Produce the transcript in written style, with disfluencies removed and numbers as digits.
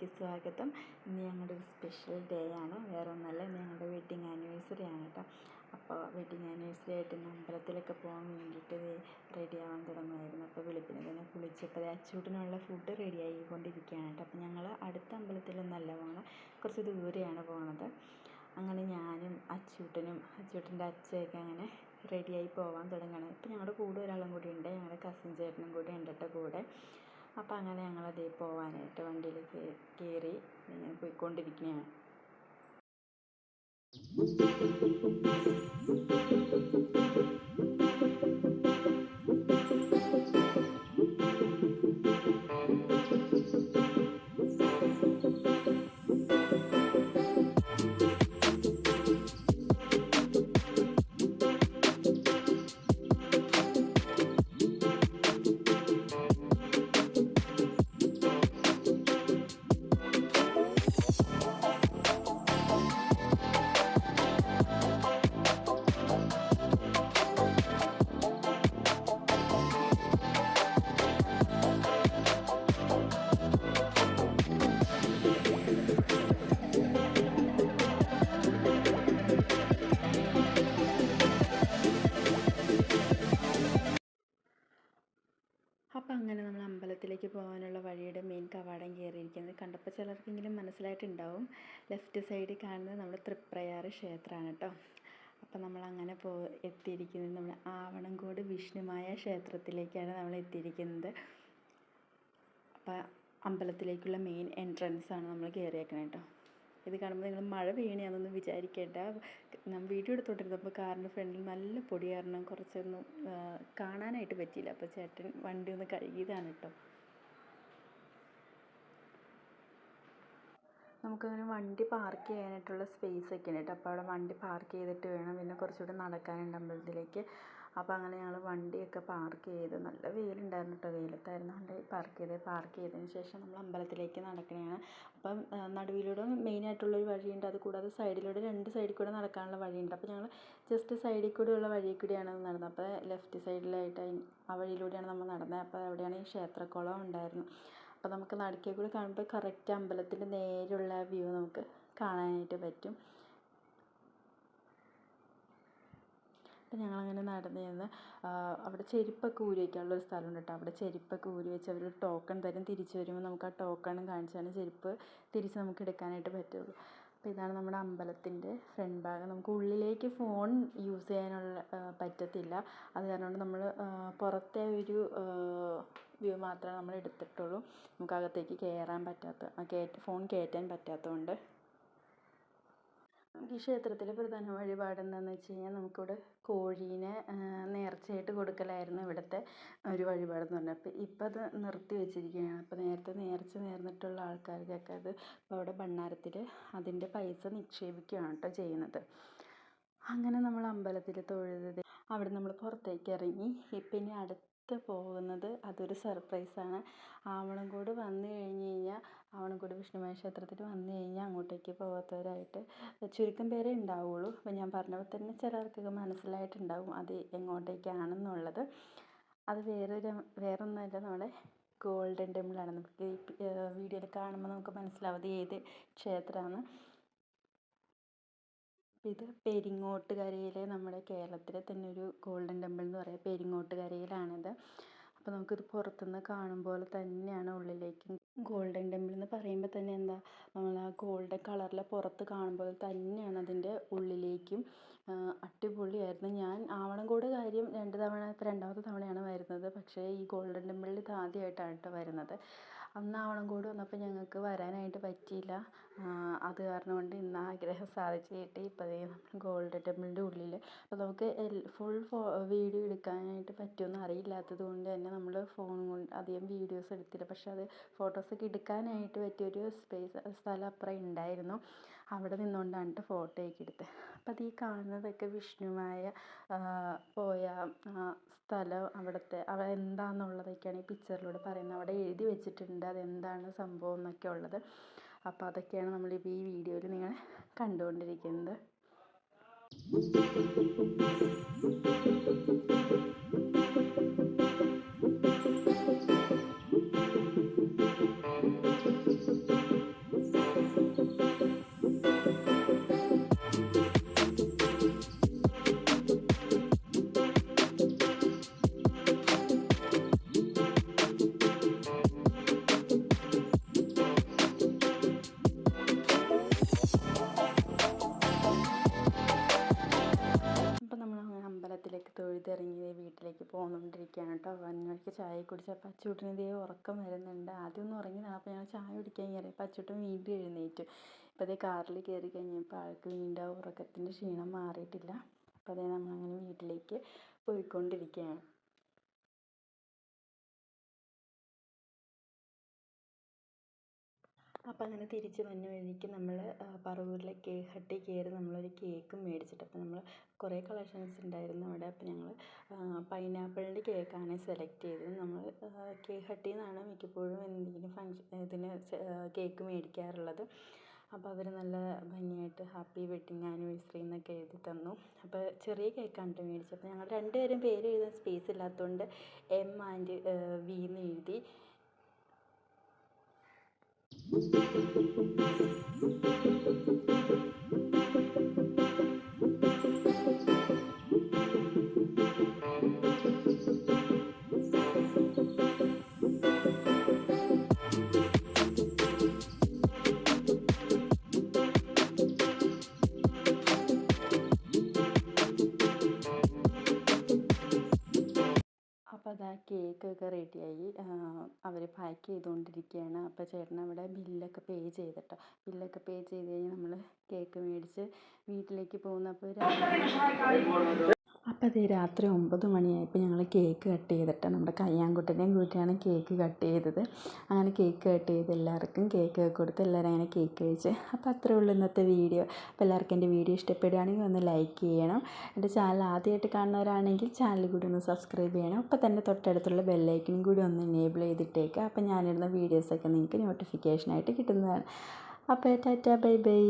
വീഡിയോയിലേക്ക് സ്വാഗതം. ഇന്ന് ഞങ്ങളുടെ ഒരു സ്പെഷ്യൽ ഡേ ആണ്, വേറെ ഒന്നല്ല, ഇന്ന് ഞങ്ങളുടെ വെഡ്ഡിങ് ആനിവേഴ്സറി ആണ് കേട്ടോ. അപ്പോൾ വെഡ്ഡിങ് ആനിവേഴ്സറി ആയിട്ട് ഇന്ന് അമ്പലത്തിലൊക്കെ പോകാൻ വേണ്ടിയിട്ട് റെഡി ആവാൻ തുടങ്ങുമായിരുന്നു. അപ്പോൾ വെളുപ്പിന് തന്നെ കുളിച്ചപ്പോൾ അച്ചൂട്ടിനുള്ള ഫുഡ് റെഡി ആയിക്കൊണ്ടിരിക്കുകയാണ് കേട്ടോ. അപ്പോൾ ഞങ്ങൾ അടുത്ത അമ്പലത്തിലൊന്നല്ല പോകണം, കുറച്ച് ദൂരെയാണ് പോകണത്. അങ്ങനെ ഞാനും അച്ചൂട്ടൻ്റെ അച്ഛയൊക്കെ അങ്ങനെ റെഡിയായി പോകാൻ തുടങ്ങുകയാണ്. ഇപ്പോൾ ഞങ്ങളുടെ കൂടെ ഒരാളും കൂടി ഉണ്ട്, ഞങ്ങളുടെ കസിൻ ചേട്ടനും കൂടി ഉണ്ട് കേട്ടോ കൂടെ. അപ്പോൾ അങ്ങനെ ഞങ്ങളതേ പോകാനായിട്ട് വണ്ടിയിൽ കയറി ഇങ്ങനെ പോയിക്കൊണ്ടിരിക്കുകയാണ്. അപ്പോൾ അങ്ങനെ നമ്മൾ അമ്പലത്തിലേക്ക് പോകാനുള്ള വഴിയുടെ മെയിൻ കവാടം കയറിയിരിക്കുന്നത് കണ്ടപ്പോൾ ചിലർക്കെങ്കിലും മനസ്സിലായിട്ടുണ്ടാവും. ലെഫ്റ്റ് സൈഡിൽ കാണുന്നത് നമ്മുടെ തൃപ്രയാർ ക്ഷേത്രമാണ് കേട്ടോ. അപ്പോൾ നമ്മളങ്ങനെ എത്തിയിരിക്കുന്നത് നമ്മൾ ആവണങ്കോട് വിഷ്ണുമായ ക്ഷേത്രത്തിലേക്കാണ് നമ്മൾ എത്തിയിരിക്കുന്നത്. അപ്പോൾ അമ്പലത്തിലേക്കുള്ള മെയിൻ എൻട്രൻസ് ആണ് നമ്മൾ കയറിയേക്കുന്നത് കേട്ടോ. ഇത് കാണുമ്പോൾ നിങ്ങൾ മഴ പെയ്യണയാണെന്നൊന്നും വിചാരിക്കേണ്ട. നമ്മൾ വീഡിയോ എടുത്തോണ്ടിരുന്നപ്പോൾ കാറിൻ്റെ ഫ്രണ്ടിൽ നല്ല പൊടി കാരണം കുറച്ചൊന്നും കാണാനായിട്ട് പറ്റിയില്ല. അപ്പോൾ ചേട്ടൻ വണ്ടി ഒന്ന് കഴുകിയതാണ് കേട്ടോ. നമുക്കങ്ങനെ വണ്ടി പാർക്ക് ചെയ്യാനായിട്ടുള്ള സ്പേസ് ഒക്കെ ഉണ്ട് കേട്ടോ. അപ്പോൾ അവിടെ വണ്ടി പാർക്ക് ചെയ്തിട്ട് വേണം, പിന്നെ കുറച്ചുകൂടി നടക്കാനുണ്ട് അമ്പലത്തിലേക്ക്. അപ്പോൾ അങ്ങനെ ഞങ്ങൾ വണ്ടിയൊക്കെ പാർക്ക് ചെയ്ത്, നല്ല വെയിലുണ്ടായിരുന്നു കേട്ടോ, വെയിലത്തായിരുന്നു വണ്ടി പാർക്ക് ചെയ്തതിന് ശേഷം നമ്മൾ അമ്പലത്തിലേക്ക് നടക്കണതാണ്. അപ്പം നടുവിലൂടെ മെയിനായിട്ടുള്ളൊരു വഴിയുണ്ട്, അത് കൂടാതെ സൈഡിലൂടെ 2 സൈഡിൽ കൂടെ നടക്കാനുള്ള വഴിയുണ്ട്. അപ്പോൾ ഞങ്ങൾ ജസ്റ്റ് സൈഡിൽ കൂടെയുള്ള വഴിയിൽ കൂടിയാണ് നടന്നത്. അപ്പോൾ ലെഫ്റ്റ് സൈഡിലായിട്ട് ആ വഴിയിലൂടെയാണ് നമ്മൾ നടന്നത്. അപ്പോൾ അവിടെയാണ് ഈ ക്ഷേത്രക്കുളം ഉണ്ടായിരുന്നു. അപ്പോൾ നമുക്ക് നടുക്കേ കൂടെ കാണുമ്പോൾ കറക്റ്റ് അമ്പലത്തിൻ്റെ നേരെയുള്ള വ്യൂ നമുക്ക് കാണാനായിട്ട് പറ്റും. അപ്പം ഞങ്ങളങ്ങനെ നടന്നു ചെന്ന് അവിടെ ചെരുപ്പൊക്കെ ഊരി വയ്ക്കാനുള്ളൊരു സ്ഥലമുണ്ട് കേട്ടോ. അവിടെ ചെരുപ്പൊക്കെ ഊരി വെച്ച് അവർ ടോക്കൺ തരും. തിരിച്ച് വരുമ്പോൾ നമുക്ക് ആ ടോക്കണും കാണിച്ചാണ് ചെരുപ്പ് തിരിച്ച് നമുക്ക് എടുക്കാനായിട്ട് പറ്റുള്ളൂ. അപ്പോൾ ഇതാണ് നമ്മുടെ അമ്പലത്തിൻ്റെ ഫ്രണ്ട് ഭാഗം. നമുക്ക് ഉള്ളിലേക്ക് ഫോൺ യൂസ് ചെയ്യാനുള്ള പറ്റത്തില്ല. അത് കാരണം കൊണ്ട് നമ്മൾ പുറത്തെ ഒരു വ്യൂ മാത്രമേ നമ്മൾ എടുത്തിട്ടുള്ളൂ. നമുക്കകത്തേക്ക് കയറാൻ ഫോൺ കയറ്റാൻ പറ്റാത്തതുകൊണ്ട്. നമുക്ക് ഈ ക്ഷേത്രത്തിലെ പ്രധാന വഴിപാട് എന്താണെന്ന് വെച്ച് കഴിഞ്ഞാൽ, നമുക്കിവിടെ കോഴീനെ നേർച്ചയായിട്ട് കൊടുക്കലായിരുന്നു ഇവിടുത്തെ ഒരു വഴിപാടെന്ന് പറഞ്ഞാൽ. അപ്പോൾ ഇപ്പം അത് നിർത്തി വെച്ചിരിക്കുകയാണ്. അപ്പോൾ നേരത്തെ നേർച്ച നേർന്നിട്ടുള്ള ആൾക്കാർക്കൊക്കെ അത് ഇപ്പോൾ അവിടെ ഭണ്ഡാരത്തിൽ അതിൻ്റെ പൈസ നിക്ഷേപിക്കുകയാണ് കേട്ടോ ചെയ്യുന്നത്. അങ്ങനെ നമ്മൾ അമ്പലത്തിൽ തൊഴുത് അവിടെ നമ്മൾ പുറത്തേക്ക് ഇറങ്ങി. ഇപ്പം ഇനി അടുത്ത് പോകുന്നത് അതൊരു സർപ്രൈസാണ്. ആവണങ്കോട് വന്നു കഴിഞ്ഞാൽ, ആവണങ്കോട് വിഷ്ണുമായ ക്ഷേത്രത്തിൽ വന്നു കഴിഞ്ഞാൽ അങ്ങോട്ടേക്ക് പോകാത്തവരായിട്ട് ചുരുക്കം പേരേ ഉണ്ടാവുള്ളൂ. അപ്പോൾ ഞാൻ പറഞ്ഞപ്പോൾ തന്നെ ചിലർക്കൊക്കെ മനസ്സിലായിട്ടുണ്ടാവും അത് എങ്ങോട്ടേക്കാണെന്നുള്ളത്. അത് വേറൊന്നുമല്ല, നമ്മുടെ ഗോൾഡൻ ടെമ്പിളാണ്. നമുക്ക് ഈ വീഡിയോയിൽ കാണുമ്പോൾ നമുക്ക് മനസ്സിലാവും അത് ഏത് ക്ഷേത്രമാണ്. ഇത് പെരിങ്ങോട്ടുകരയിലെ നമ്മുടെ കേരളത്തിലെ തന്നെ ഒരു ഗോൾഡൻ ടെമ്പിൾ എന്ന് പറയാം. പെരിങ്ങോട്ടുകരയിലാണിത്. അപ്പോൾ നമുക്കിത് പുറത്തുനിന്ന് കാണും പോലെ തന്നെയാണ് ഉള്ളിലേക്ക്. ഗോൾഡൻ ടെമ്പിൾ എന്ന് പറയുമ്പോൾ തന്നെ എന്താ, നമ്മൾ ആ ഗോൾഡൻ കളറിലെ പുറത്ത് കാണുമ്പോൾ തന്നെയാണ് അതിൻ്റെ ഉള്ളിലേക്കും. അടിപൊളിയായിരുന്നു. ഞാൻ ആവണങ്കോട് കാര്യം രണ്ടാമത്തെ തവണയാണ് വരുന്നത്. പക്ഷേ ഈ ഗോൾഡൻ ടെമ്പിളിൽ ഇത് ആദ്യമായിട്ടാണ് കേട്ടോ വരുന്നത്. അന്ന് ആവണങ്കോട് വന്നപ്പോൾ ഞങ്ങൾക്ക് വരാനായിട്ട് പറ്റിയില്ല. അത് കാരണം കൊണ്ട് ഇന്ന് ആഗ്രഹം സാധിച്ചു കിട്ടി. ഇപ്പോൾ നമ്മൾ ഗോൾഡൻ ടെമ്പിളിൻ്റെ ഉള്ളിൽ. അപ്പോൾ നമുക്ക് ഫുൾ വീഡിയോ എടുക്കാനായിട്ട് പറ്റുമെന്ന് അറിയില്ലാത്തത് കൊണ്ട് തന്നെ നമ്മൾ ഫോൺ കൊണ്ട് അധികം വീഡിയോസ് എടുത്തില്ല. പക്ഷേ അത് ഫോട്ടോസൊക്കെ എടുക്കാനായിട്ട് പറ്റിയൊരു സ്ഥലം അപ്പുറം ഉണ്ടായിരുന്നു. അവിടെ നിന്നുകൊണ്ടാണ് കേട്ടോ ഫോട്ടോയൊക്കെ എടുത്തത്. അപ്പോൾ അത് ഈ കാണുന്നതൊക്കെ വിഷ്ണുമായ പോയ സ്ഥലം, അവിടെ എന്താണെന്നുള്ളതൊക്കെയാണ് ഈ പിക്ചറിലൂടെ പറയുന്നത്. അവിടെ എഴുതി വെച്ചിട്ടുണ്ട് അതെന്താണ് സംഭവം എന്നൊക്കെ ഉള്ളത്. അപ്പോൾ അതൊക്കെയാണ് നമ്മളിപ്പോൾ ഈ വീഡിയോയിൽ നിങ്ങൾ കണ്ടുകൊണ്ടിരിക്കുന്നത്. വീട്ടിലേക്ക് പോന്നുകൊണ്ടിരിക്കുകയാണ് കേട്ടോ. വന്നവർക്ക് ചായ കുടിച്ചപ്പോൾ അച്ചൂട്ടന് ഇതേ ഉറക്കം വരുന്നുണ്ട്. ആദ്യമൊന്നും ഉറങ്ങിയതാണ്. അപ്പോൾ ഞങ്ങൾ ചായ കുടിക്കാൻ കയറിയപ്പോൾ അച്ചൂട്ടൻ വീണ്ടും എഴുന്നേറ്റു. ഇപ്പോൾ അതേ കാറിൽ കയറി കഴിഞ്ഞപ്പോൾ ആൾക്ക് വീണ്ടും ആ ഉറക്കത്തിൻ്റെ ക്ഷീണം മാറിയിട്ടില്ല. അപ്പോൾ അതേ നമ്മളങ്ങനെ വീട്ടിലേക്ക് പോയിക്കൊണ്ടിരിക്കുകയാണ്. അപ്പോൾ അങ്ങനെ തിരിച്ച് വന്ന വഴിക്ക് നമ്മൾ പറവൂരിലെ കേക്ക് ഹട്ടിൽ കയറി നമ്മളൊരു കേക്ക് മേടിച്ചിട്ട്, അപ്പോൾ നമ്മൾ കുറേ കളക്ഷൻസ് ഉണ്ടായിരുന്നു അവിടെ. അപ്പോൾ ഞങ്ങൾ പൈനാപ്പിളിൻ്റെ കേക്കാണ് സെലക്ട് ചെയ്തത്. നമ്മൾ കേക്ക് ഹട്ടിൽ നിന്നാണ് മിക്കപ്പോഴും എന്തെങ്കിലും ഇതിന് കേക്ക് മേടിക്കാറുള്ളത്. അപ്പോൾ അവർ നല്ല ഭംഗിയായിട്ട് ഹാപ്പി വെഡ്ഡിങ് ആനിവേഴ്സറി എന്നൊക്കെ എഴുതി തന്നു. അപ്പോൾ ചെറിയ കേക്കാണ് കേട്ടോ മേടിച്ചത്. അപ്പോൾ ഞങ്ങൾ രണ്ടുപേരും പേര് എഴുതാൻ സ്പേസ് ഇല്ലാത്തതുകൊണ്ട് M ആൻഡ് V എന്ന് എഴുതി. അപ്പോൾ അതാ കേക്കൊക്കെ റെഡിയായി അവർ പാക്ക് ചെയ്തുകൊണ്ടിരിക്കുകയാണ്. അപ്പോൾ ചേട്ടൻ അവിടെ ബില്ലൊക്കെ പേ ചെയ്തിട്ടോ. ബില്ലൊക്കെ പേ ചെയ്ത് കഴിഞ്ഞ് നമ്മൾ കേക്ക് മേടിച്ച് വീട്ടിലേക്ക് പോകുന്നു. അപ്പോൾ അതേ രാത്രി 9 മണിയായപ്പോൾ ഞങ്ങൾ കേക്ക് കട്ട് ചെയ്തിട്ട് നമ്മുടെ കയ്യാങ്കുട്ടനെയും കൂട്ടിയാണ് കേക്ക് കട്ട് ചെയ്തത്. അങ്ങനെ കേക്ക് കട്ട് ചെയ്ത് എല്ലാവർക്കും കേക്ക് കൊടുത്ത് എല്ലാവരും അങ്ങനെ കേക്ക് കഴിച്ച്. അപ്പോൾ അത്രയേ ഉള്ളൂ ഇന്നത്തെ വീഡിയോ. അപ്പോൾ എല്ലാവർക്കും എൻ്റെ വീഡിയോ ഇഷ്ടപ്പെടുകയാണെങ്കിൽ ഒന്ന് ലൈക്ക് ചെയ്യണം. എൻ്റെ ചാനൽ ആദ്യമായിട്ട് കാണുന്നവരാണെങ്കിൽ ചാനൽ കൂടി ഒന്ന് സബ്സ്ക്രൈബ് ചെയ്യണം. അപ്പോൾ തന്നെ തൊട്ടടുത്തുള്ള ബെല്ലൈക്കനും കൂടി ഒന്ന് എനേബിൾ ചെയ്തിട്ടേക്കുക. അപ്പോൾ ഞാനിടുന്ന വീഡിയോസൊക്കെ നിങ്ങൾക്ക് നോട്ടിഫിക്കേഷനായിട്ട് കിട്ടുന്നതാണ്. അപ്പോൾ ടാറ്റാ ബൈ ബൈ.